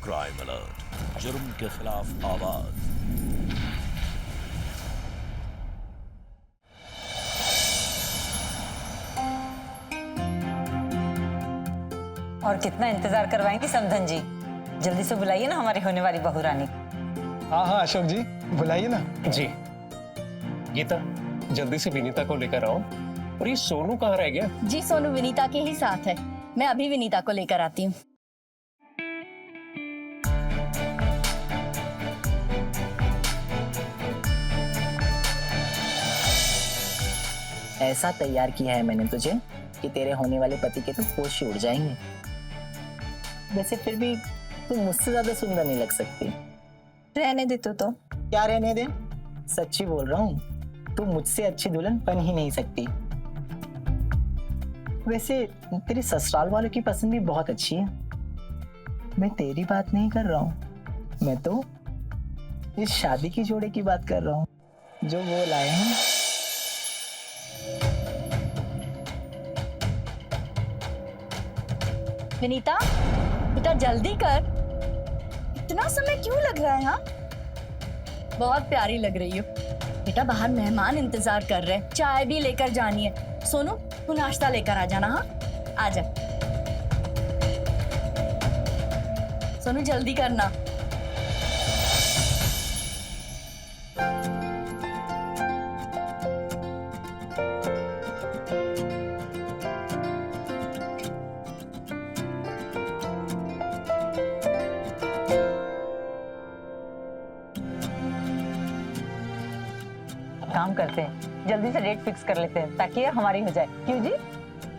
Crime alert, जुर्म के खिलाफ आवाज। और कितना इंतजार करवाएंगे समधन जी, जल्दी से बुलाइए ना हमारी होने वाली बहू रानी। हाँ हाँ अशोक जी, बुलाइए ना। जी गीता, जल्दी से विनीता को लेकर आओ। और ये सोनू कहाँ रह गया? जी सोनू विनीता के ही साथ है, मैं अभी विनीता को लेकर आती हूँ। ऐसा तैयार किया है मैंने तुझे कि तेरे होने वाले पति के तो होश ही उड़ जाएंगे। वैसे फिर भी तू मुझसे ज्यादा सुंदर नहीं लग सकती। रहने दे तू तो। क्या रहने दे, सच्ची बोल रहा हूँ, तू मुझसे अच्छी दुल्हन बन ही नहीं सकती। वैसे तेरे ससुराल वालों की पसंद भी बहुत अच्छी है। मैं तेरी बात नहीं कर रहा हूँ, मैं तो इस शादी की जोड़े की बात कर रहा हूँ जो वो लाए हैं। विनीता बेटा जल्दी कर, इतना समय क्यों लग रहा है? हाँ बहुत प्यारी लग रही हो बेटा, बाहर मेहमान इंतजार कर रहे हैं, चाय भी लेकर जानी है। सोनू तू नाश्ता लेकर आ जाना। हाँ आ जा सोनू, जल्दी करना। काम करते हैं, जल्दी से डेट फिक्स कर लेते हैं ताकि ये हमारी हो जाए। क्यों जी?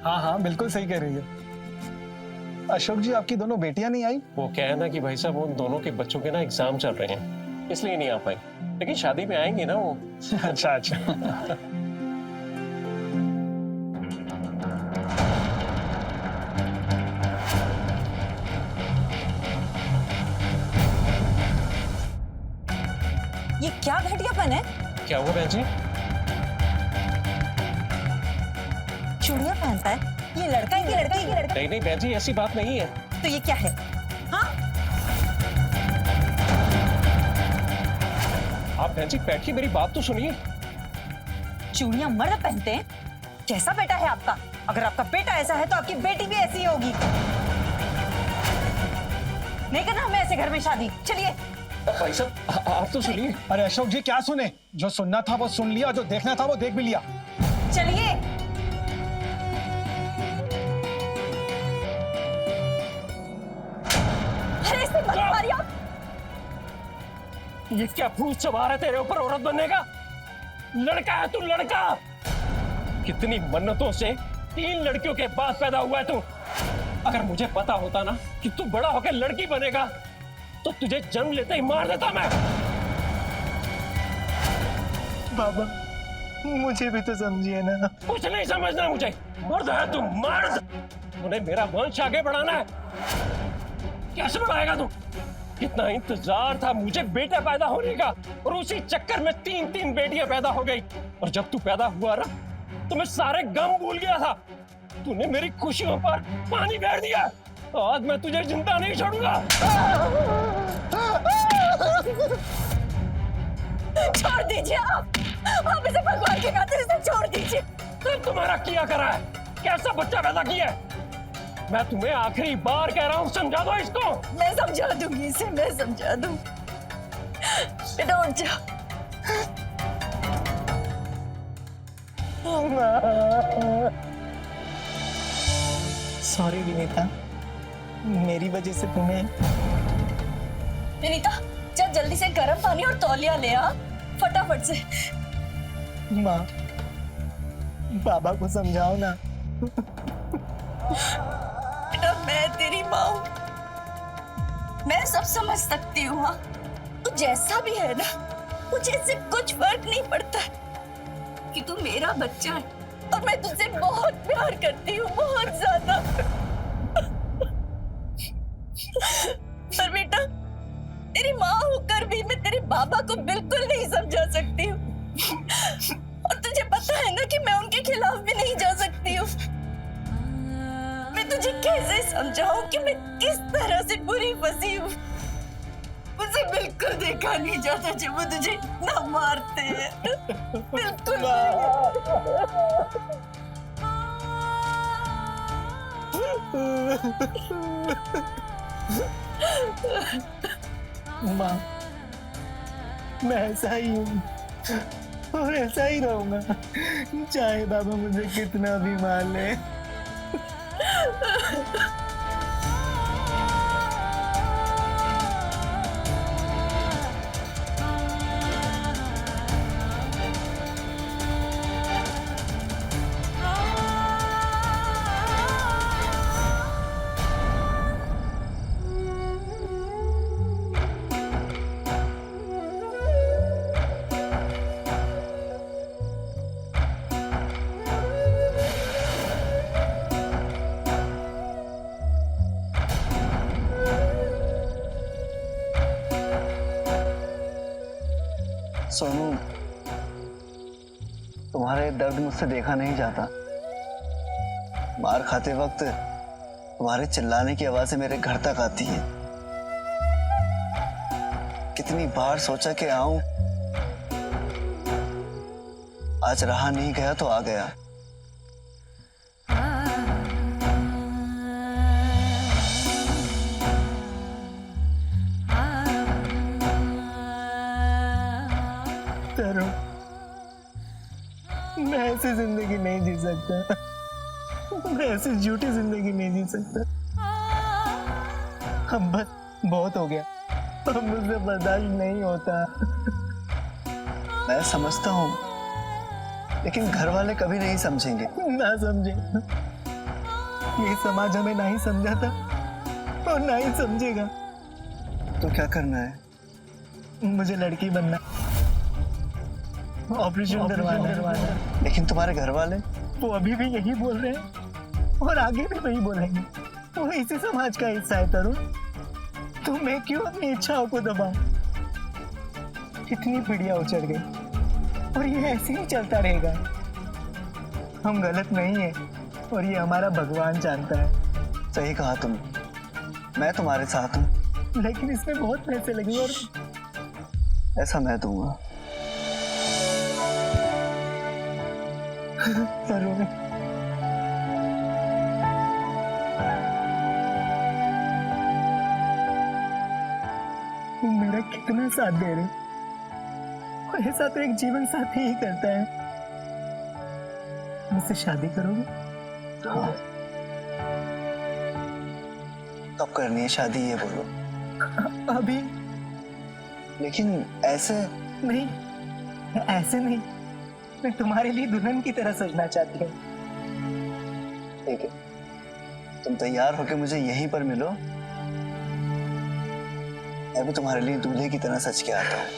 हाँ हाँ बिल्कुल सही कह रही है। अशोक जी, आपकी दोनों बेटियां नहीं आई? वो क्या है ना कि भाई साहब उन दोनों के बच्चों के ना एग्जाम चल रहे हैं, इसलिए नहीं आ पाई, लेकिन शादी में आएंगे ना वो। अच्छा अच्छा। ये क्या घटियापन है? क्या हुआ बहन जी? चूड़ियां पहनता है ये लड़का, ये लड़का, ये लड़का। नहीं नहीं बहन जी, ऐसी बात नहीं है। तो ये क्या है? हाँ आप बहन जी बैठिए, मेरी बात तो सुनिए। चूड़ियां मर्द पहनते हैं? कैसा बेटा है आपका? अगर आपका बेटा ऐसा है तो आपकी बेटी भी ऐसी ही होगी। नहीं करना हमें ऐसे घर में शादी। चलिए भाई साहब आप तो सुनिए। अरे अशोक जी क्या सुने, जो सुनना था वो सुन लिया, जो देखना था वो देख भी लिया। चलिए। अरे इसे मत मारिए आप। ये क्या भूत सवार है तेरे ऊपर औरत बनने का? लड़का है तू, लड़का। कितनी मन्नतों से 3 लड़कियों के बाद पैदा हुआ है तू। अगर मुझे पता होता ना कि तू बड़ा होकर लड़की बनेगा तो तुझे जन्म लेते ही मार देता मैं। बाबा मुझे भी तो समझिए ना। कुछ नहीं समझना मुझे, मर्द है तू, मर्द। तूने मेरा वंश आगे बढ़ाना है, कैसे बढ़ाएगा तू? कितना इंतजार था मुझे बेटा पैदा होने का, और उसी चक्कर में 3 बेटियां पैदा हो गई। और जब तू पैदा हुआ ना तो मैं सारे गम भूल गया था। तूने मेरी खुशियों पर पानी फेर दिया। आज मैं तुझे जिंदा नहीं छोड़ूंगा। छोड़ दीजिए आप इसे भगवान के खातिर इसे छोड़ दीजिए। तो तुम्हारा किया करा है, कैसा बच्चा पैदा किया है? मैं तुम्हें आखिरी बार कह रहा हूँ, समझा दो इसको। मैं समझा दूंगी इसे, मैं समझा दूं। बेटा उठ जा। सॉरी विनीता, मेरी वजह से तुम्हें। विनीता चल जल्दी से गर्म पानी और तौलिया ले आ फटाफट से। माँ बाबा को समझाओ ना। बेटा मैं तेरी माँ हूँ, मैं सब समझ सकती हूँ। हाँ तू जैसा भी है ना, मुझे इससे कुछ फर्क नहीं पड़ता कि तू मेरा बच्चा है, और मैं तुझसे बहुत प्यार करती हूँ, बहुत ज्यादा। पर बेटा तेरी माँ होकर भी मैं तेरे बाबा को बिल्कुल नहीं समझा सकती हूँ, और तुझे पता है ना कि मैं उनके खिलाफ भी नहीं जा सकती हूँ। मैं तुझे कैसे समझाऊं कि मैं किस तरह से बुरी फंसी हूँ। उसे बिल्कुल देखा नहीं जाता जब वो तुझे इतना मारते हैं। बिल्कुल माँ, मैं ऐसा ही हूँ और ऐसा ही रहूंगा, चाहे बाबा मुझे कितना भी मार ले। सोनू, तुम्हारे दर्द मुझसे देखा नहीं जाता। मार खाते वक्त तुम्हारे चिल्लाने की आवाजें मेरे घर तक आती है। कितनी बार सोचा कि आऊं, आज रहा नहीं गया तो आ गया। मैं ऐसी जिंदगी नहीं जी सकता, मैं ऐसी झूठी जिंदगी नहीं जी सकता। अब बस बहुत हो गया, अब मुझसे बर्दाश्त नहीं होता। मैं समझता हूँ, लेकिन घर वाले कभी नहीं समझेंगे। ना समझे, ये समाज हमें नहीं समझा था और ना ही समझेगा। तो क्या करना है? मुझे लड़की बनना, ऑपरेशन करवाना। लेकिन तुम्हारे घर वाले? वो अभी भी यही बोल रहे हैं और आगे भी वही बोलेंगे। वो इसी समाज का हिस्सा है तरुण, तो मैं क्यों अपनी इच्छाओं को दबाऊं? इतनी पीढ़ियां उचड़ गई और ये ऐसे ही चलता रहेगा। हम गलत नहीं है और ये हमारा भगवान जानता है। सही कहा तुम, मैं तुम्हारे साथ हूँ। लेकिन इसमें बहुत पैसे लगेंगे और ऐसा मैं दूंगा। तरुण, तुम मेरा कितना साथ दे रहे हो और ऐसा तो एक जीवन साथी ही करता है। मुझसे शादी करोगे? हाँ। कब करनी है शादी ये बोलो। अभी? लेकिन ऐसे नहीं, ऐसे नहीं। मैं तुम्हारे लिए दुल्हन की तरह सजना चाहती हूँ। ठीक है, तुम तैयार होके मुझे यहीं पर मिलो, मैं भी तुम्हारे लिए दूल्हे की तरह सज के आता हूँ।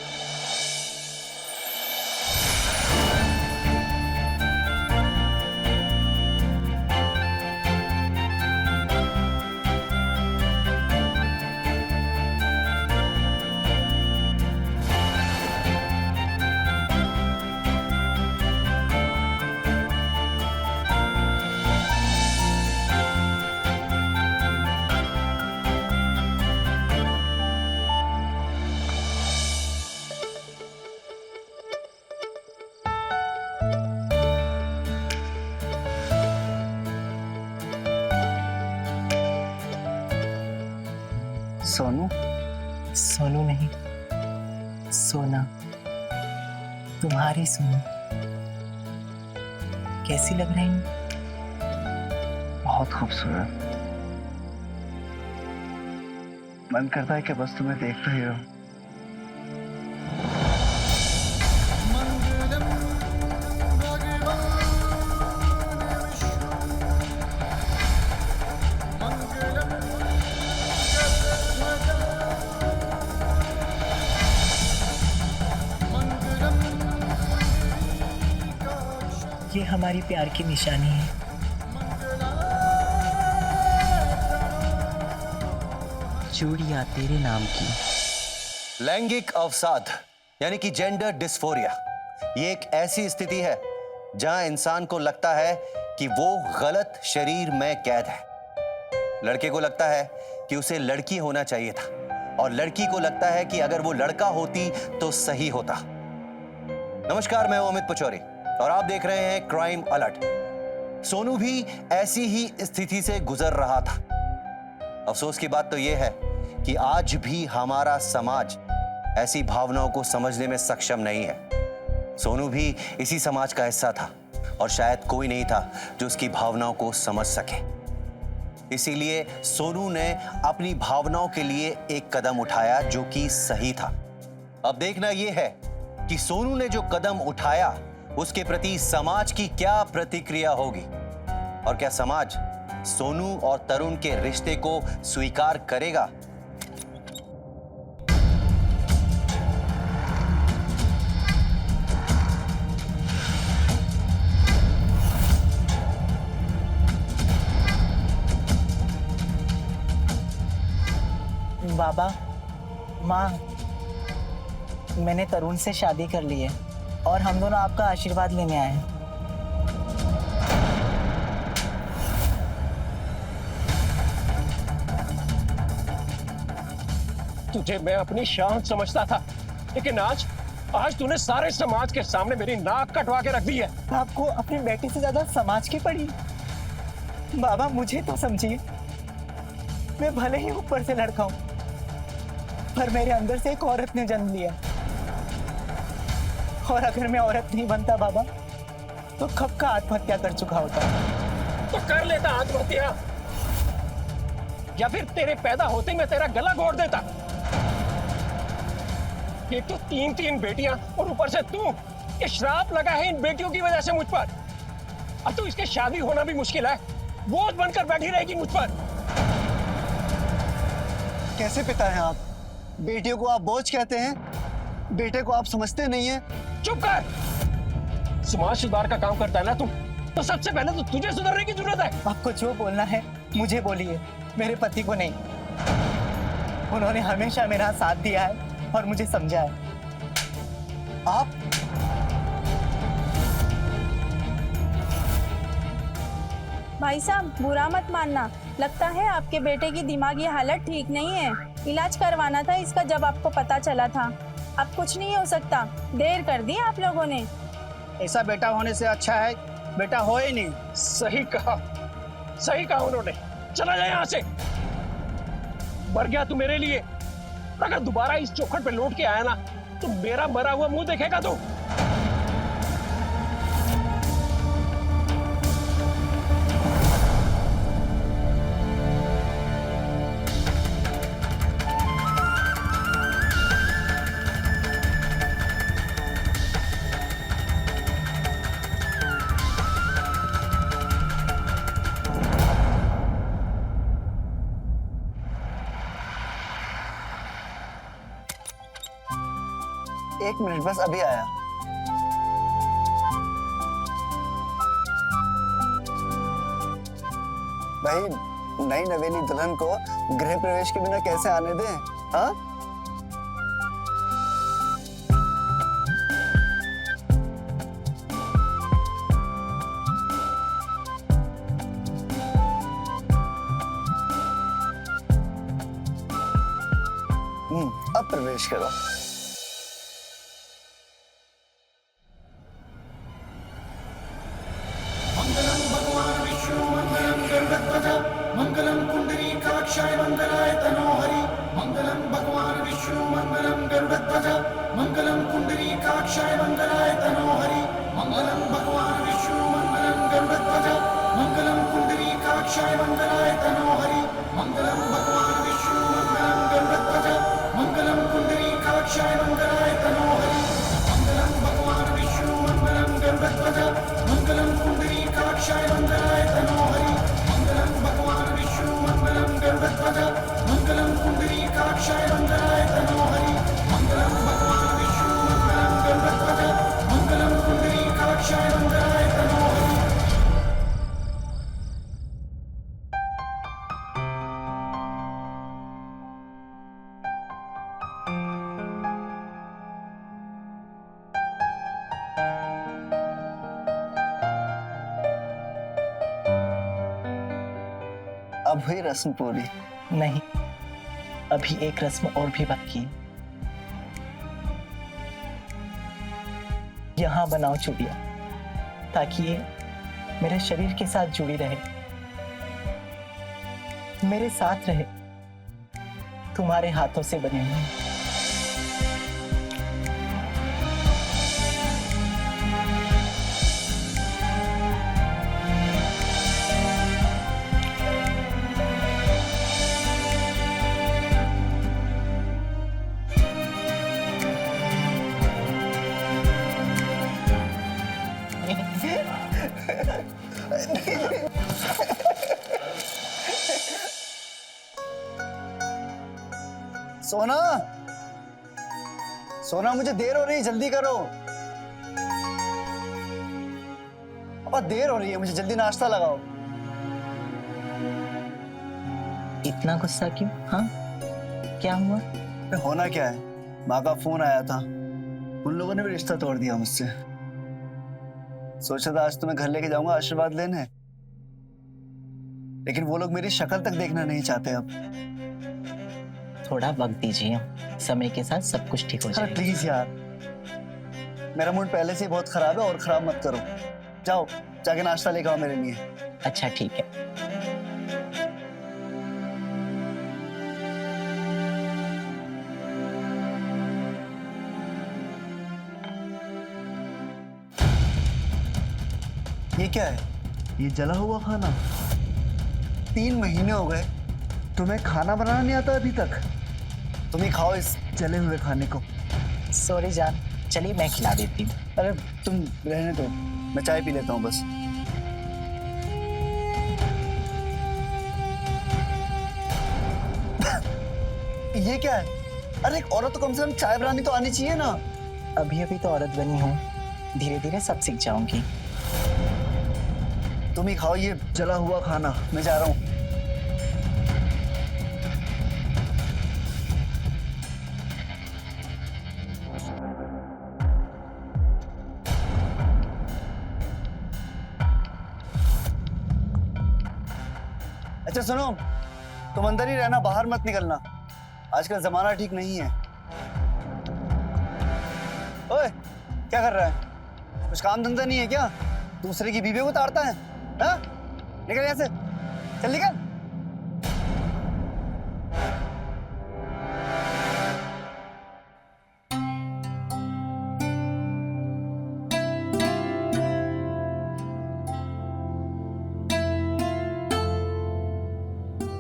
सोनू? सोनू नहीं, सोना, तुम्हारी सोनू। कैसी लग रही हूँ? बहुत खूबसूरत। मन करता है कि बस तुम्हें देखता ही रहूं। ये हमारी प्यार की निशानी है। चूड़ियां तेरे नाम की। लैंगिक अवसाद यानी कि जेंडर डिस्फोरिया, ये एक ऐसी स्थिति है जहां इंसान को लगता है कि वो गलत शरीर में कैद है। लड़के को लगता है कि उसे लड़की होना चाहिए था, और लड़की को लगता है कि अगर वो लड़का होती तो सही होता। नमस्कार, मैं हूं अमित पचौरी और आप देख रहे हैं क्राइम अलर्ट। सोनू भी ऐसी ही स्थिति से गुजर रहा था। अफसोस की बात तो यह है कि आज भी हमारा समाज ऐसी भावनाओं को समझने में सक्षम नहीं है। सोनू भी इसी समाज का हिस्सा था और शायद कोई नहीं था जो उसकी भावनाओं को समझ सके। इसीलिए सोनू ने अपनी भावनाओं के लिए एक कदम उठाया जो कि सही था। अब देखना यह है कि सोनू ने जो कदम उठाया उसके प्रति समाज की क्या प्रतिक्रिया होगी और क्या समाज सोनू और तरुण के रिश्ते को स्वीकार करेगा। बाबा, माँ, मैंने तरुण से शादी कर ली है और हम दोनों आपका आशीर्वाद लेने आए हैं। तुझे मैं अपनी शान समझता था, लेकिन आज तूने सारे समाज के सामने मेरी नाक कटवा के रख दी है। आपको अपनी बेटी से ज्यादा समाज की पड़ी। बाबा, मुझे तो समझिए, मैं भले ही ऊपर से लड़का हूं, पर मेरे अंदर से एक औरत ने जन्म लिया। और अगर मैं औरत नहीं बनता बाबा, तो कब का आत्महत्या कर चुका होता। तो कर लेता आत्महत्या, या फिर तेरे पैदा होते ही मैं तेरा गला घोट देता। एक तो 3 बेटियां और ऊपर से तू। ये श्राप लगा है इन बेटियों की वजह से मुझ पर। अब तो इसके शादी होना भी मुश्किल है, बोझ बनकर बैठी रहेगी मुझ पर। कैसे पिता हैं आप? बेटियों को आप बोझ कहते हैं, बेटे को आप समझते नहीं हैं। चुप कर। समाज सुधार का काम करता है ना तुम, तो सबसे पहले तो तुझे सुधरने की जरूरत है। आपको जो बोलना है मुझे बोलिए, मेरे पति को नहीं। उन्होंने हमेशा मेरा साथ दिया है और मुझे समझा है। आप भाई साहब, बुरा मत मानना, लगता है आपके बेटे की दिमागी हालत ठीक नहीं है। इलाज करवाना था इसका जब आपको पता चला था। अब कुछ नहीं हो सकता, देर कर दी आप लोगों ने। ऐसा बेटा होने से अच्छा है बेटा हो ही नहीं। सही कहा उन्होंने। चला जाए यहाँ से। मर गया तू मेरे लिए, अगर दोबारा इस चौखट पे लौट के आया ना तो मेरा मरा हुआ मुंह देखेगा तू। एक मिनट, बस अभी आया। भाई, नई नवेली दुल्हन को गृह प्रवेश के बिना कैसे आने दें? हाँ? अब प्रवेश करो। मंगलम कुंडलीकाक्षाय मंगलाय तनोहरि। मंगलम भगवान विष्णु मंगलम गरुड़ध्वज। मंगलम कुंडलीकाक्षाय मंगलाय तनोहरि। मंगलम भगवान विष्णु मंगलम गरुड़ध्वज। मंगलम कुंडलीकाक्षाय मंगलाय तनोहरि। मंगलम भगवान विष्णु मंगलम गरुड़ध्वज। मंगलम कुंडलीकाक्षाय मंगलाय तनोहरि। मंगलम भगवान विष्णु मंगलम गरुड़ध्वज। मंगलम कुंडलीकाक्षाय मंगलाय तनोहरि। मंगलम भगवान विष्णु मंगलम गरुड़ध्वज। मंगलम कुंडलीकाक्षाय मंगलाय तनोहरि। मंगलम भगवान विष्णु मंगलम गरुड़ध्वज। मंगलम कुंडलीकाक्षाय मंगलाय तनोहरि। अब हुई रस्म पूरी? नहीं, अभी एक रस्म और भी बाकी है। यहाँ बनाओ चूड़ियां ताकि ये मेरे शरीर के साथ जुड़ी रहे, मेरे साथ रहे, तुम्हारे हाथों से बने हुए। सोना, सोना मुझे देर हो रही है, जल्दी करो। अब देर हो रही है, मुझे जल्दी नाश्ता लगाओ। इतना गुस्सा क्यों? हाँ, क्या हुआ? होना क्या है, माँ का फोन आया था, उन लोगों ने भी रिश्ता तोड़ दिया मुझसे। सोचा था आज तुम्हें घर लेके जाऊंगा आशीर्वाद लेने, लेकिन वो लोग मेरी शक्ल तक देखना नहीं चाहते अब। थोड़ा वक्त दीजिए, समय के साथ सब कुछ ठीक हो जाएगा। प्लीज यार, मेरा मूड पहले से ही बहुत खराब है और खराब मत करो। जाओ जाके नाश्ता लेकर आओ मेरे लिए। अच्छा ठीक है। ये क्या है? ये जला हुआ खाना। 3 महीने हो गए, तुम्हें खाना बनाना नहीं आता अभी तक? तुम ही खाओ इस जले हुए खाने को। सॉरी जान, चलिए मैं खिला देती हूँ। अरे तुम रहने दो, मैं चाय पी लेता हूँ बस। ये क्या है? अरे एक औरत तो कम से कम चाय बनानी तो आनी चाहिए ना। अभी अभी तो औरत बनी हूँ, धीरे धीरे सब सीख जाऊंगी। तुम ही खाओ ये जला हुआ खाना, मैं जा रहा हूँ। अच्छा सुनो, तुम अंदर ही रहना, बाहर मत निकलना, आजकल जमाना ठीक नहीं है। ओए, क्या कर रहा है? कुछ काम धंधा नहीं है क्या? दूसरे की बीवियों को ताड़ता है? हाँ? निकल यहाँ से, चल निकल।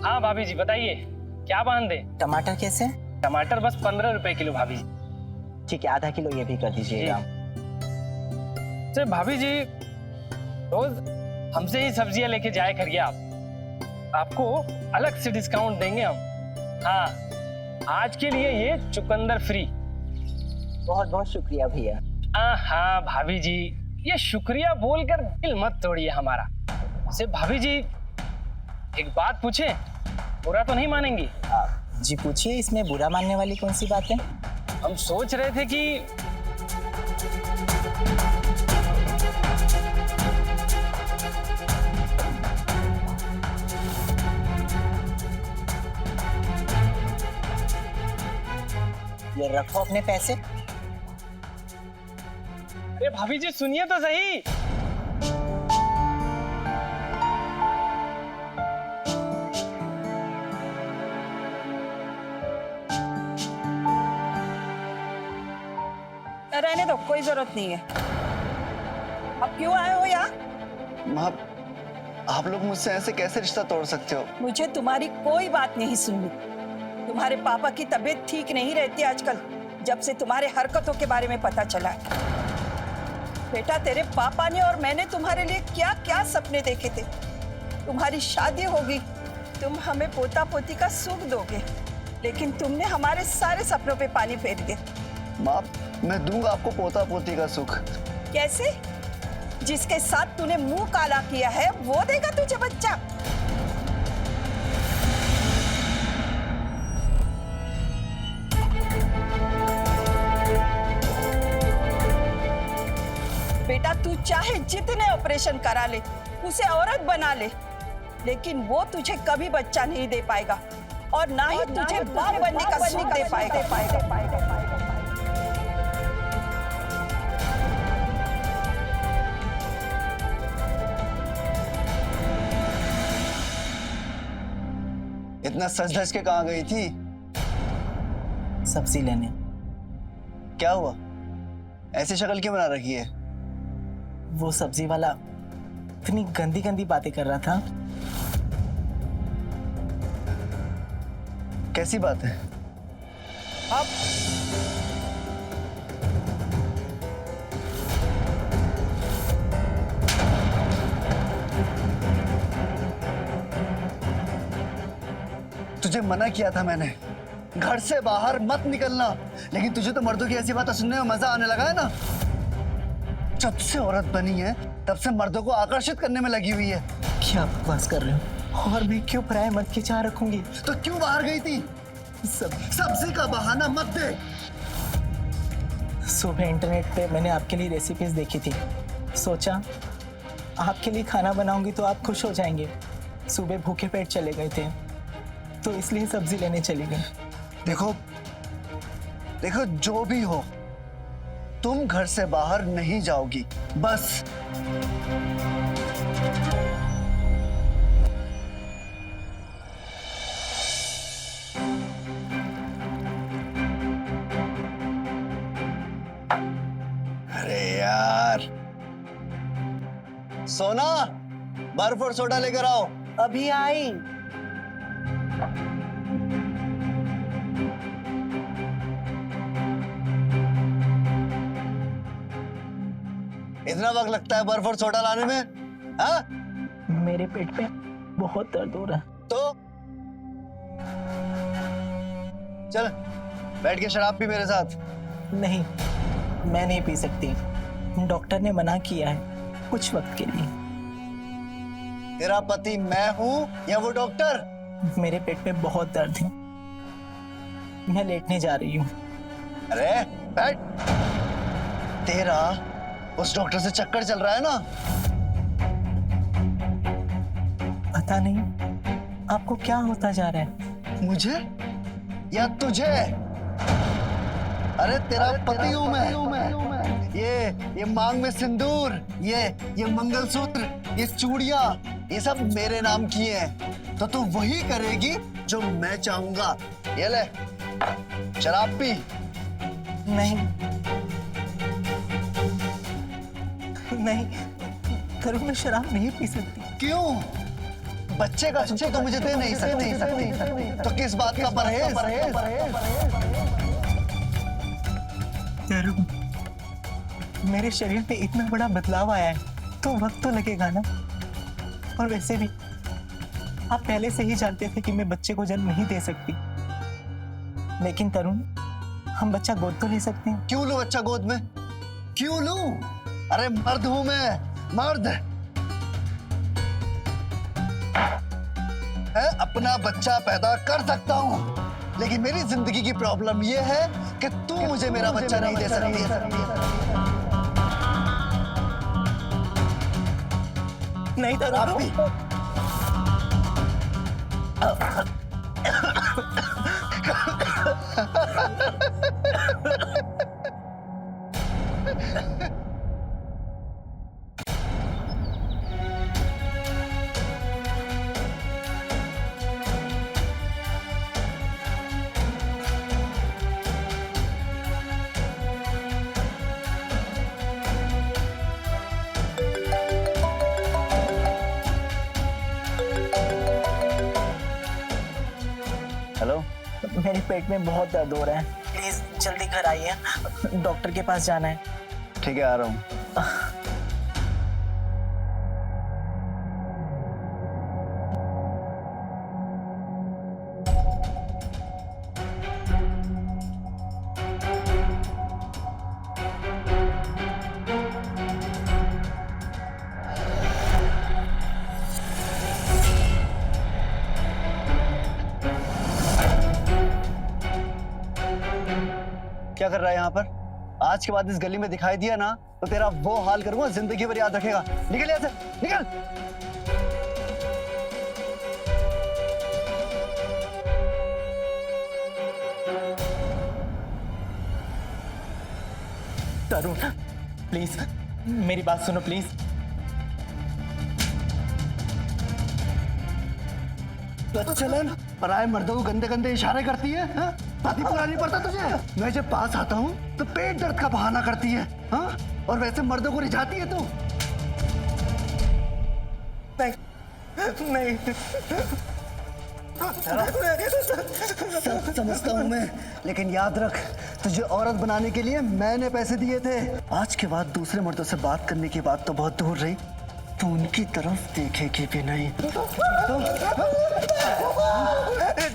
हाँ भाभी जी बताइए, क्या बांध दे? टमाटर कैसे? टमाटर बस 15 रुपए किलो भाभी जी। ठीक है, आधा किलो ये भी कर दीजिएगा। तो भाभी जी रोज हमसे ही सब्जियां लेके जाया करिए आप, आपको अलग से डिस्काउंट देंगे हम। हाँ, आज के लिए ये चुकंदर फ्री। बहुत बहुत शुक्रिया भैया। हाँ भाभी जी, ये शुक्रिया बोलकर दिल मत तोड़िए हमारा। से भाभी जी एक बात पूछे, बुरा तो नहीं मानेंगी? जी पूछिए, इसमें बुरा मानने वाली कौन सी बात है? हम सोच रहे थे कि ये रखो अपने पैसे। अरे भाभी जी सुनिए तो सही। रहने दो, कोई जरूरत नहीं है। अब क्यों आए हो यहाँ? माँ, आप लोग मुझसे ऐसे कैसे रिश्ता तोड़ सकते हो? मुझे तुम्हारी कोई बात नहीं सुननी। तुम्हारे पापा की तबीयत ठीक नहीं रहती आजकल, जब से तुम्हारे हरकतों के बारे में पता चला है। बेटा, तेरे पापा ने और मैंने तुम्हारे लिए क्या क्या सपने देखे थे। तुम्हारी शादी होगी, तुम हमें पोता पोती का सुख दोगे, लेकिन तुमने हमारे सारे सपनों पे पानी फेर दिया। माँ, मैं दूंगा आपको पोता पोती का सुख। कैसे? जिसके साथ तूने मुंह काला किया है वो देगा तुझे बच्चा? बेटा, तू चाहे जितने ऑपरेशन करा ले, उसे औरत बना ले, लेकिन वो तुझे कभी बच्चा नहीं दे पाएगा। और ना ही तुझे बाप बनने का सुख दे पाएगा। इतना सज धज के कहाँ गई थी? सब्जी लेने। क्या हुआ? ऐसी शक्ल क्यों बना रखी है? वो सब्जी वाला इतनी गंदी गंदी बातें कर रहा था। कैसी बात है? अब तुझे मना किया था मैंने, घर से बाहर मत निकलना, लेकिन तुझे तो मर्दों की ऐसी बातें सुनने में मजा आने लगा है ना। जब से औरत बनी है तब से मर्दों को आकर्षित करने में लगी हुई है। क्या बकवास कर रहे हो? और मैं क्यों पराये मर्द की चाह रखूंगी? तो क्यों बाहर गई थी? सब्जी का बहाना मत दे। सुबह इंटरनेट पे मैंने आपके लिए रेसिपीज देखी थी, सोचा आपके लिए खाना बनाऊंगी तो आप खुश हो जाएंगे। सुबह भूखे पेट चले गए थे तो इसलिए सब्जी लेने चली गई। देखो देखो, जो भी हो, तुम घर से बाहर नहीं जाओगी, बस। अरे यार, सोना, बर्फ और सोडा लेकर आओ। अभी आई। इतना वक्त लगता है बर्फ और सोडा लाने में? हाँ? मेरे पेट में बहुत दर्द हो रहा है। तो चल बैठ के शराब पी मेरे साथ। नहीं, मैं नहीं पी सकती। डॉक्टर ने मना किया है कुछ वक्त के लिए। तेरा पति मैं हूं या वो डॉक्टर? मेरे पेट में बहुत दर्द है, मैं लेटने जा रही हूँ। अरे बैठ। तेरा उस डॉक्टर से चक्कर चल रहा है ना? पता नहीं आपको क्या होता जा रहा है। मुझे या तुझे? अरे तेरा पति हूं मैं। ये मांग में सिंदूर, ये मंगलसूत्र, ये चूड़ियां, ये सब मेरे नाम की हैं। तो तू वही करेगी जो मैं चाहूंगा। ये ले शराब पी। नहीं नहीं, तरुण मैं शराब नहीं पी सकती। क्यों? बच्चे का सुख तो मुझे दे नहीं सकती, तो किस बात का परहेज? तरुण, मेरे शरीर पे इतना बड़ा बदलाव आया है तो वक्त तो लगेगा ना। और वैसे भी आप पहले से ही जानते थे कि मैं बच्चे को जन्म नहीं दे सकती। लेकिन तरुण, हम बच्चा गोद तो ले सकते हैं। क्यों लूं बच्चा गोद में? क्यों लूं? अरे मर्द हूं मैं, मर्द है, अपना बच्चा पैदा कर सकता हूं। लेकिन मेरी जिंदगी की प्रॉब्लम यह है कि तू मुझे मेरा बच्चा नहीं दे सकती। नहीं तो आप भी। हेलो, मेरे पेट में बहुत दर्द हो रहा है, प्लीज जल्दी घर आइए, डॉक्टर के पास जाना है। ठीक है, आ रहा हूं। क्या कर रहा है यहाँ पर? आज के बाद इस गली में दिखाई दिया ना तो तेरा वो हाल करूंगा, जिंदगी भर याद रखेगा। निकल यहाँ से, निकल। तरुण प्लीज मेरी बात सुनो प्लीज। चलन पराये मर्दों को गंदे गंदे इशारे करती है, हाँ? शादी पूरा नहीं पड़ता तुझे? मैं जब पास आता हूँ तो पेट दर्द का बहाना करती है, हाँ? और वैसे मर्दों को रिझाती है तू। नहीं सब समझता हूँ मैं, लेकिन याद रख तुझे औरत बनाने के लिए मैंने पैसे दिए थे। आज के बाद दूसरे मर्दों से बात करने की बात तो बहुत दूर रही, तू उनकी तरफ देखेगी भी नहीं।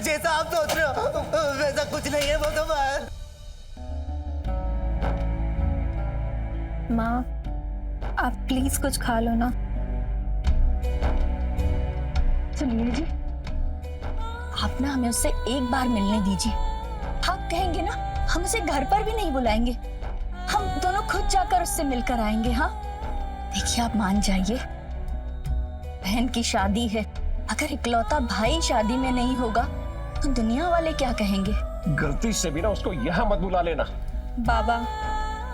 जैसा आप सोच रहे हो वैसा कुछ नहीं है, वो तो बाहर। माँ आप प्लीज कुछ खा लो ना। सुनिए जी, आप ना हमें उससे एक बार मिलने दीजिए। आप कहेंगे ना, हम उसे घर पर भी नहीं बुलाएंगे, हम दोनों खुद जाकर उससे मिलकर आएंगे। हाँ देखिए, आप मान जाइए, बहन की शादी है, अगर इकलौता भाई शादी में नहीं होगा तो दुनिया वाले क्या कहेंगे। गलती से भी ना उसको यहाँ मत बुला लेना। बाबा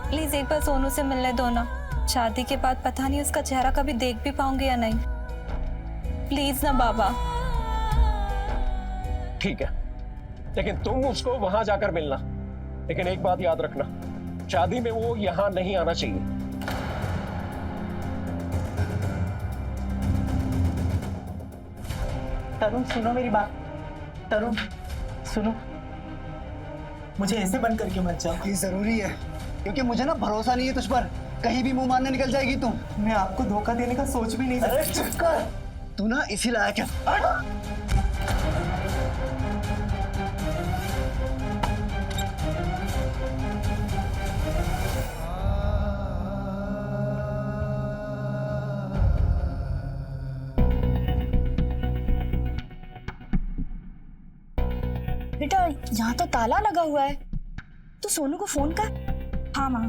प्लीज एक बार सोनू से मिलने दो ना, शादी के बाद पता नहीं उसका चेहरा कभी देख भी पाऊंगी या नहीं। प्लीज ना बाबा। ठीक है, लेकिन तुम उसको वहां जाकर मिलना, लेकिन एक बात याद रखना, शादी में वो यहाँ नहीं आना चाहिए। तरुण सुनो मेरी बात, तरुण सुनो, मुझे ऐसे बंद करके मत जाओ। ये जरूरी है, क्योंकि मुझे ना भरोसा नहीं है तुझ पर, कहीं भी मुंह मारने निकल जाएगी तू। मैं आपको धोखा देने का सोच भी नहीं अरे सकता। चुप कर, तू ना इसी लायक है। बेटा यहाँ तो ताला लगा हुआ है, तू सोनू को फोन कर। हाँ माँ।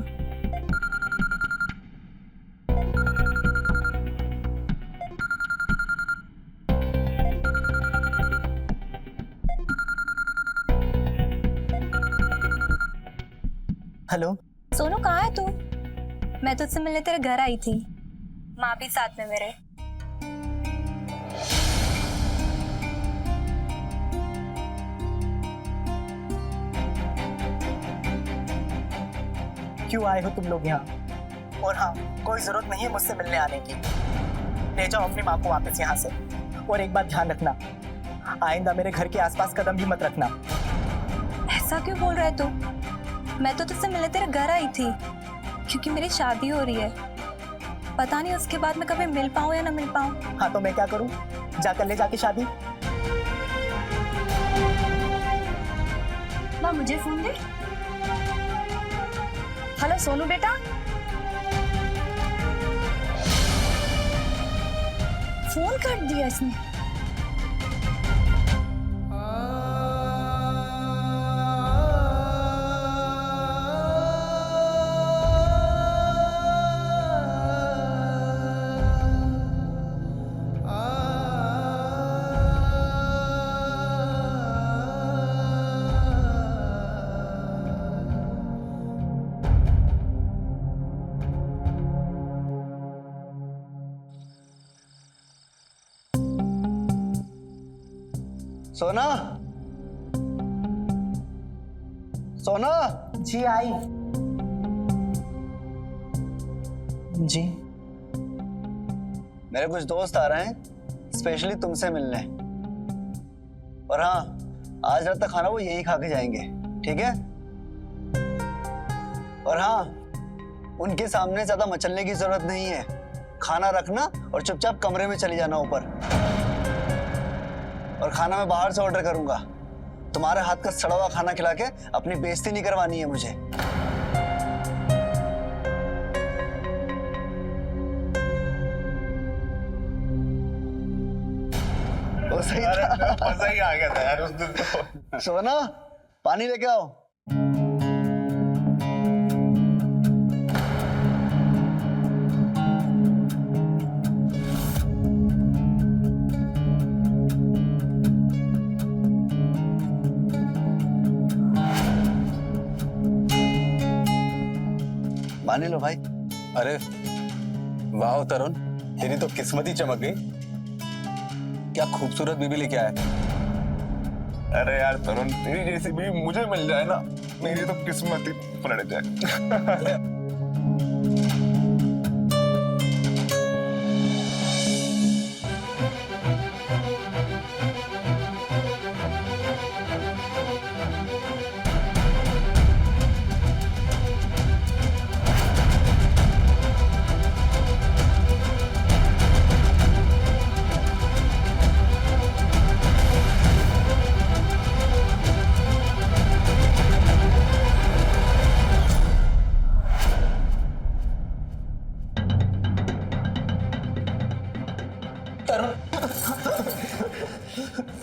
हेलो सोनू कहाँ है तू? मैं तुझसे मिलने तेरे घर आई थी, माँ भी साथ में मेरे। क्यों आए हो तुम लोग यहाँ? और हाँ, कोई जरूरत नहीं है मुझसे मिलने आने की। ले जाओ अपनी माँ को वापस यहाँ से। और एक बात ध्यान रखना, आइंदा मेरे घर के आसपास कदम भी मत रखना। ऐसा क्यों बोल रहा है तू? मैं तो तुझसे मिलने तेरे घर आई थी, क्योंकि मेरी शादी हो रही है। पता नहीं उसके बाद मैं कभी मिल पाऊँ या ना मिल पाऊँ। हाँ तो मैं क्या करूँ? जाकर ले जाके शादी। माँ मुझे फोन दे। हेलो सोनू बेटा। फोन काट दिया इसने। सोना, सोना। जी आई। जी मेरे कुछ दोस्त आ रहे हैं स्पेशली तुमसे मिलने, और हाँ आज रात का खाना वो यही खा के जाएंगे, ठीक है? और हाँ, उनके सामने ज्यादा मचलने की जरूरत नहीं है, खाना रखना और चुपचाप कमरे में चली जाना ऊपर। और खाना मैं बाहर से ऑर्डर करूंगा, तुम्हारे हाथ का सड़ा हुआ खाना खिला के अपनी बेइज्जती नहीं करवानी है मुझे। वो सही था। मजा ही आ गया था यार उस दिन तो। सोना पानी लेके आओ। मान लो भाई। अरे वाह तरुण, तेरी तो किस्मत ही चमक गई। क्या खूबसूरत बीवी लेके आया। अरे यार तरुण, तेरी जैसी बीवी मुझे मिल जाए ना, मेरी तो किस्मत ही पलट जाए।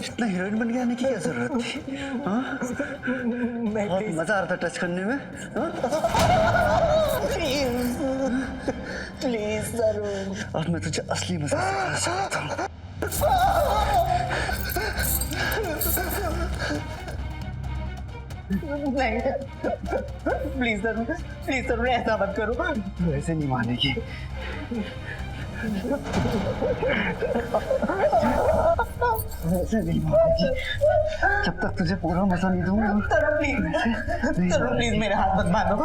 इतना हीरोइन बन के आने की क्या जरूरत थी? हाँ? बहुत मजा आ रहा था टच करने में। प्लीज तरुण। और मैं तुझे असली मजा सिखाना चाहता हूँ। नहीं, प्लीज तरुण ऐसा मत करो। तू ऐसे नहीं मानेगी। ऐसे नहीं मानेगी जब तक तुझे पूरा मजा नहीं दूंगा। तरुण प्लीज मेरे हाथ मत मानो।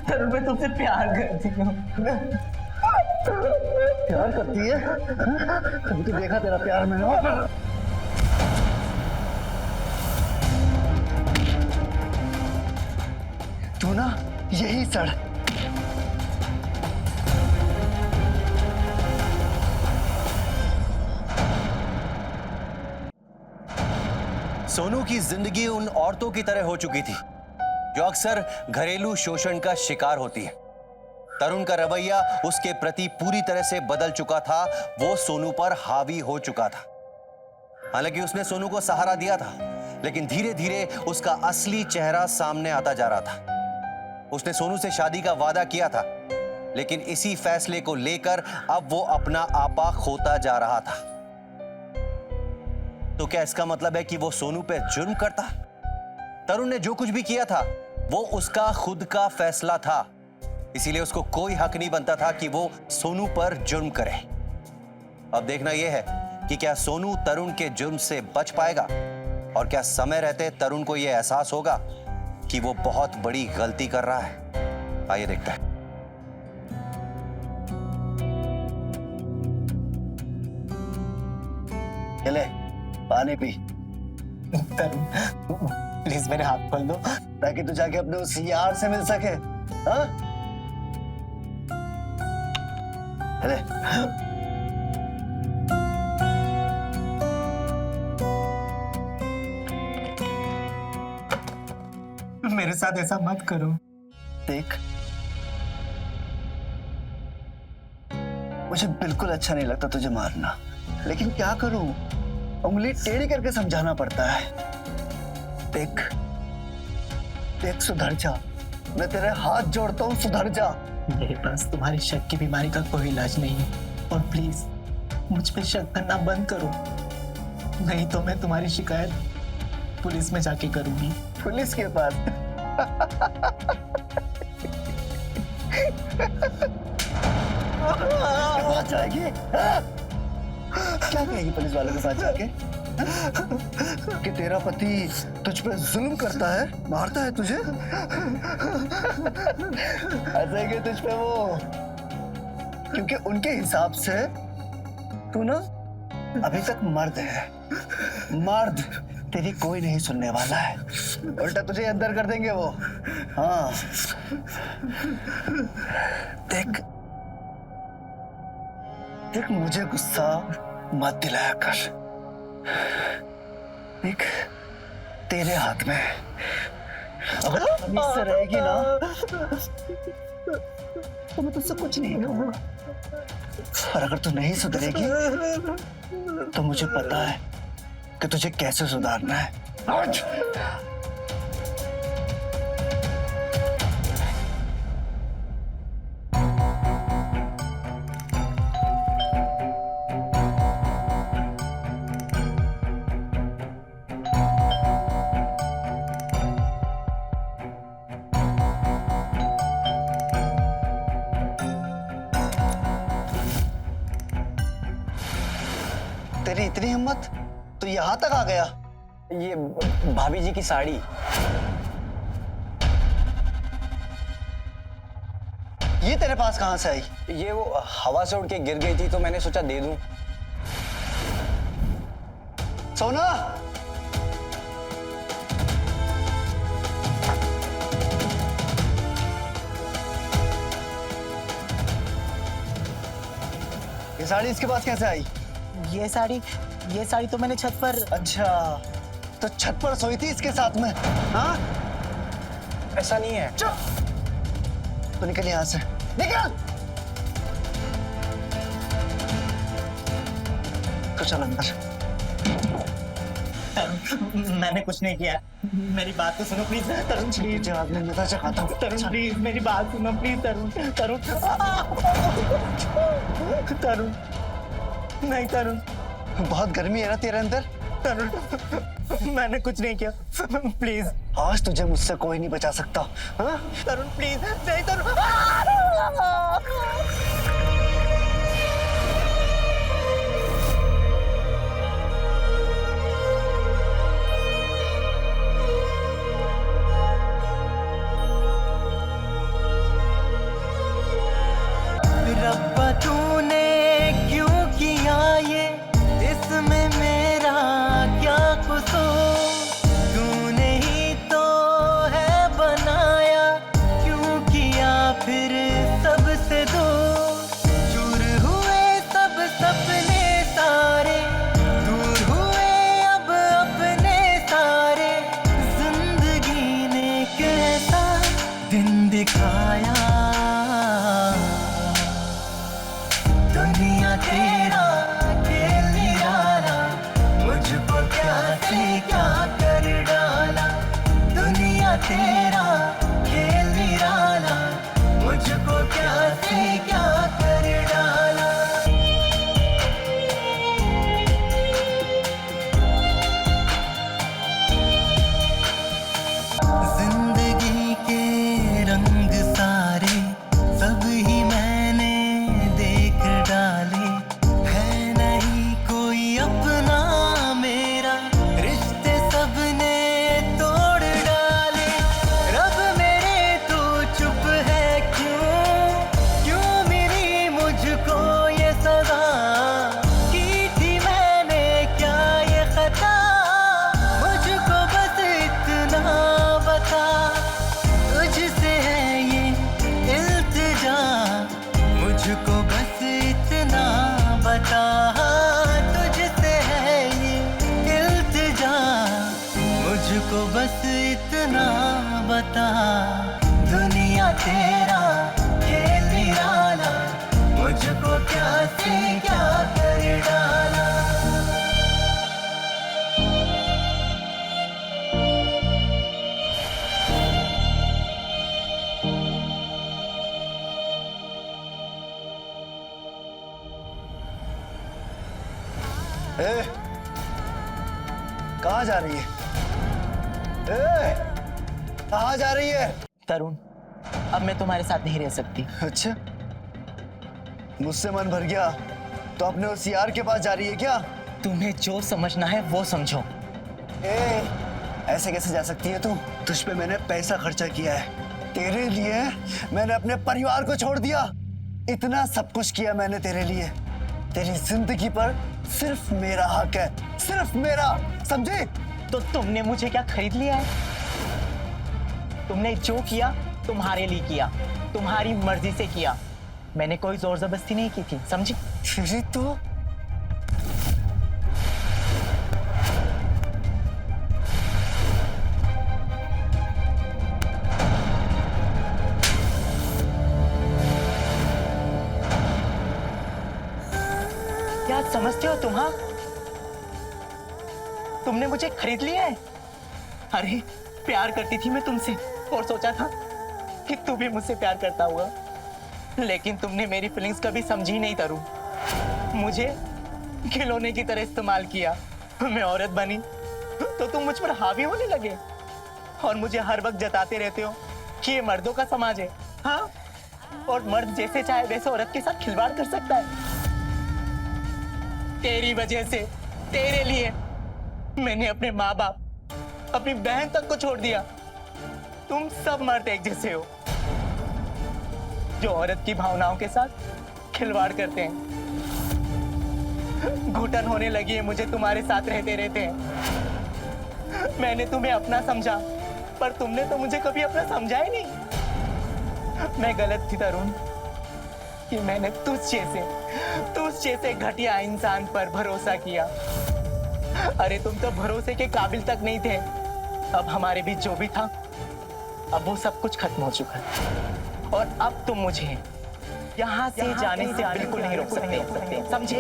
तरुण मैं तुमसे प्यार करती हूँ। प्यार करती है? कभी तो देखा तेरा प्यार मैंने। तू ना यही सड़। सोनू की जिंदगी उन औरतों की तरह हो चुकी थी जो अक्सर घरेलू शोषण का शिकार होती है। तरुण का रवैया उसके प्रति पूरी तरह से बदल चुका था। वो सोनू पर हावी हो चुका था। हालांकि उसने सोनू को सहारा दिया था, लेकिन धीरे धीरे उसका असली चेहरा सामने आता जा रहा था। उसने सोनू से शादी का वादा किया था, लेकिन इसी फैसले को लेकर अब वो अपना आपा खोता जा रहा था। तो क्या इसका मतलब है कि वो सोनू पे जुर्म करता? तरुण ने जो कुछ भी किया था वो उसका खुद का फैसला था, इसीलिए उसको कोई हक नहीं बनता था कि वो सोनू पर जुर्म करे। अब देखना यह है कि क्या सोनू तरुण के जुर्म से बच पाएगा, और क्या समय रहते तरुण को यह एहसास होगा कि वो बहुत बड़ी गलती कर रहा है। आइए देखते हैं। चले पानी पी। तरुण प्लीज मेरे हाथ खोल दो, ताकि तू जाके अपने उस यार से मिल सके। हाँ? चले। मेरे साथ ऐसा मत करो। देख, मुझे बिल्कुल अच्छा नहीं लगता तुझे मारना, लेकिन क्या करूं, उंगली टेढ़ी करके समझाना पड़ता है। देख देख, सुधर जा। मैं तेरे हाथ जोड़ता हूँ, सुधर जा। मेरे पास तुम्हारी शक की बीमारी का कोई इलाज नहीं है, और प्लीज मुझ पे शक करना बंद करो, नहीं तो मैं तुम्हारी शिकायत पुलिस में जाके करूंगी। पुलिस के पास? पास जाएगी? क्या कहेगी पुलिस वालों के पास जाके? कि तेरा पति तुझ पे जुल्म करता है, मारता है तुझे? हंसेंगे तुझ पे वो, क्योंकि उनके हिसाब से तू ना अभी तक मर्द है। मर्द, तेरी कोई नहीं सुनने वाला है, उल्टा तुझे अंदर कर देंगे वो। हाँ देख देख, मुझे गुस्सा मत दिलाया कर। देख, तेरे हाथ में अगर तमीज से रहेगी ना तो मैं तुझसे कुछ नहीं कहूंगा, और अगर तू नहीं सुधरेगी तो मुझे पता है कि तुझे कैसे सुधारना है। आज तेरी इतनी हिम्मत, तो यहाँ तक आ गया? ये भाभी जी की साड़ी। ये तेरे पास कहाँ से आई? ये वो हवा से उड़ के गिर गई थी तो मैंने सोचा दे दूं। सोना, ये साड़ी इसके पास कैसे आई? ये साड़ी तो मैंने छत पर। अच्छा, तो छत पर सोई थी इसके साथ में? हाँ, ऐसा नहीं है। तो निकल यहाँ से, निकल। तो चल अंदर। मैंने कुछ नहीं किया, मेरी बात तो सुनो प्लीज। तरुण प्लीज, जवाब में नजर चढ़ाता हूँ। तरुण प्लीज मेरी बात सुनो प्लीज। तरुण तरुण तरुण नहीं तरुण, बहुत गर्मी है ना तेरे अंदर। तरुण मैंने कुछ नहीं किया, प्लीज। आज तुझे मुझसे कोई नहीं बचा सकता। हाँ? तरुण प्लीज, नहीं तरुण। रब्बा तूने क्यों किया ये, इसमें मेरा क्या कसूर? तूने ही तो है बनाया, क्यों किया फिर सबसे दूर? चूर हुए सब सपने सारे, दूर हुए अब अपने सारे। जिंदगी ने कैसा दिन दिखाया, दुनिया तेरा खेल निराला, मुझको क्या से क्या कर डाला। दुनिया तेरा खेल निराला, मुझको क्या से क्या कर डाला। जिंदगी के रंग सारे सब ही मैंने देख डाले, है नहीं कोई अपना मेरा, रिश्ते सबने तोड़ डाले। रब मेरे तू चुप है क्यों, क्यों मिली मुझको ये सजा? की थी मैंने क्या ये खता, मुझको बस इतना बता। तुझसे है ये इल्तिजा, मुझको बस इतना बता। तुझसे है ये इल्तिजा, मुझको बस इतना बता। दुनिया तेरा खेल निराला, मुझको क्या से क्या कर डाला। ए, कहाँ जा रही है? ए, कहाँ जा रही है? तरुण, अब मैं तुम्हारे साथ नहीं रह सकती। अच्छा, मुझसे मन भर गया तो अपने उस यार के पास जा रही है क्या? तुम्हें जो समझना है वो समझो। ए, ऐसे कैसे जा सकती है तू? तुझ पे मैंने पैसा खर्चा किया है, तेरे लिए मैंने अपने परिवार को छोड़ दिया, इतना सब कुछ किया मैंने तेरे लिए। तेरी जिंदगी पर सिर्फ मेरा हक है, सिर्फ मेरा, समझे? तो तुमने मुझे क्या खरीद लिया है? तुमने जो किया तुम्हारे लिए किया, तुम्हारी मर्जी से किया, मैंने कोई जोर जबरदस्ती नहीं की थी, समझी? फिर तो क्या समझते हो तुम? हाँ, तुमने मुझे खरीद लिया है। अरे प्यार करती थी मैं तुमसे और सोचा था कि तू भी मुझसे प्यार करता होगा, लेकिन तुमने मेरी फीलिंग्स कभी समझी नहीं तरुण। मुझे खिलौने की तरह इस्तेमाल किया। मैं औरत बनी तो तुम मुझ पर हावी होने लगे और मुझे हर वक्त जताते रहते हो कि ये मर्दों का समाज है। हाँ, और मर्द जैसे चाहे वैसे औरत के साथ खिलवाड़ कर सकता है। तेरी वजह से तेरे लिए मैंने अपने माँ बाप, अपनी बहन तक को छोड़ दिया। तुम सब मर्द एक जैसे हो, जो औरत की भावनाओं के साथ खिलवाड़ करते हैं। घुटन होने लगी है मुझे तुम्हारे साथ रहते रहते हैं। मैंने तुम्हें अपना समझा, पर तुमने तो मुझे कभी अपना समझा ही नहीं। मैं गलत थी तरुण कि मैंने तुझ जैसे घटिया इंसान पर भरोसा किया। अरे तुम तो भरोसे के काबिल तक नहीं थे। अब हमारे बीच जो भी था, अब वो सब कुछ खत्म हो चुका है। और अब तुम मुझे यहाँ से जाने से बिल्कुल नहीं रोक सकते। समझे?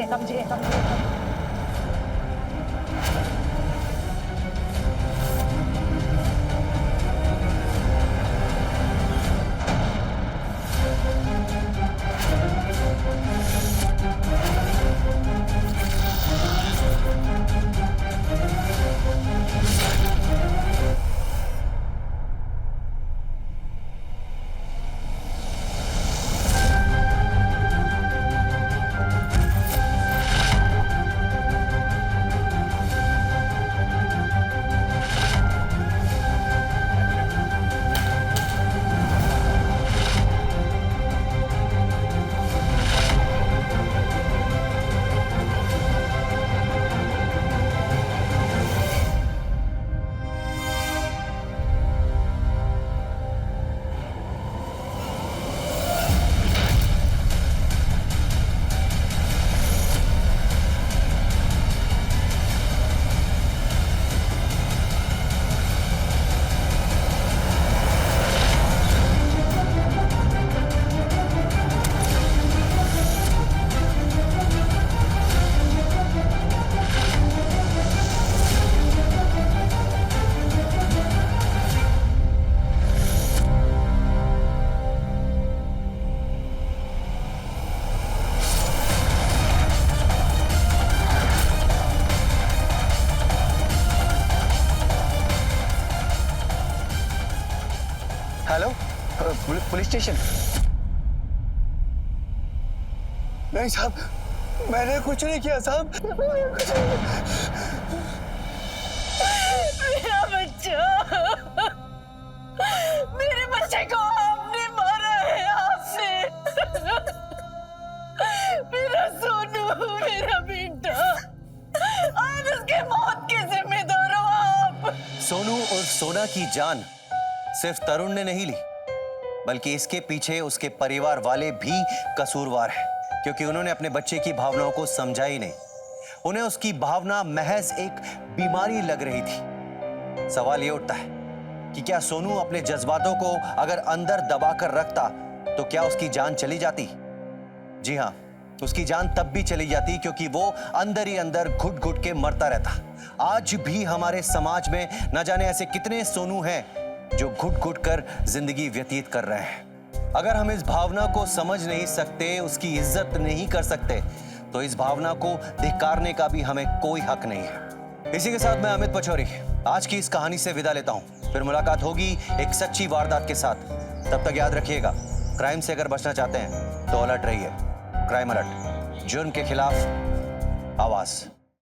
Hello, police station. नहीं साहब, मैंने कुछ नहीं किया साहब। मेरा बच्चा, मेरे बच्चे को आपने मारा है, आपने। मेरा सोनू, मेरा बेटा, आज उसके मौत के जिम्मेदार हो आप। सोनू और सोना की जान सिर्फ तरुण ने नहीं ली, बल्कि इसके पीछे उसके परिवार वाले भी कसूरवार हैं, क्योंकि उन्होंने अपने बच्चे की भावनाओं को समझा ही नहीं। उन्हें उसकी भावना महज एक बीमारी लग रही थी। सवाल ये उठता है कि क्या सोनू अपने जज्बातों को अगर अंदर दबाकर रखता तो क्या उसकी जान चली जाती? जी हाँ, उसकी जान तब भी चली जाती क्योंकि वो अंदर ही अंदर घुट घुट के मरता रहता। आज भी हमारे समाज में न जाने ऐसे कितने सोनू हैं जो घुट घुट कर जिंदगी व्यतीत कर रहे हैं। अगर हम इस भावना को समझ नहीं सकते, उसकी इज्जत नहीं कर सकते, तो इस भावना को धिक्कारने का भी हमें कोई हक नहीं है। इसी के साथ मैं अमित पचौरी आज की इस कहानी से विदा लेता हूं। फिर मुलाकात होगी एक सच्ची वारदात के साथ। तब तक याद रखिएगा, क्राइम से अगर बचना चाहते हैं तो अलर्ट रहिए। क्राइम अलर्ट, जुर्म के खिलाफ आवाज।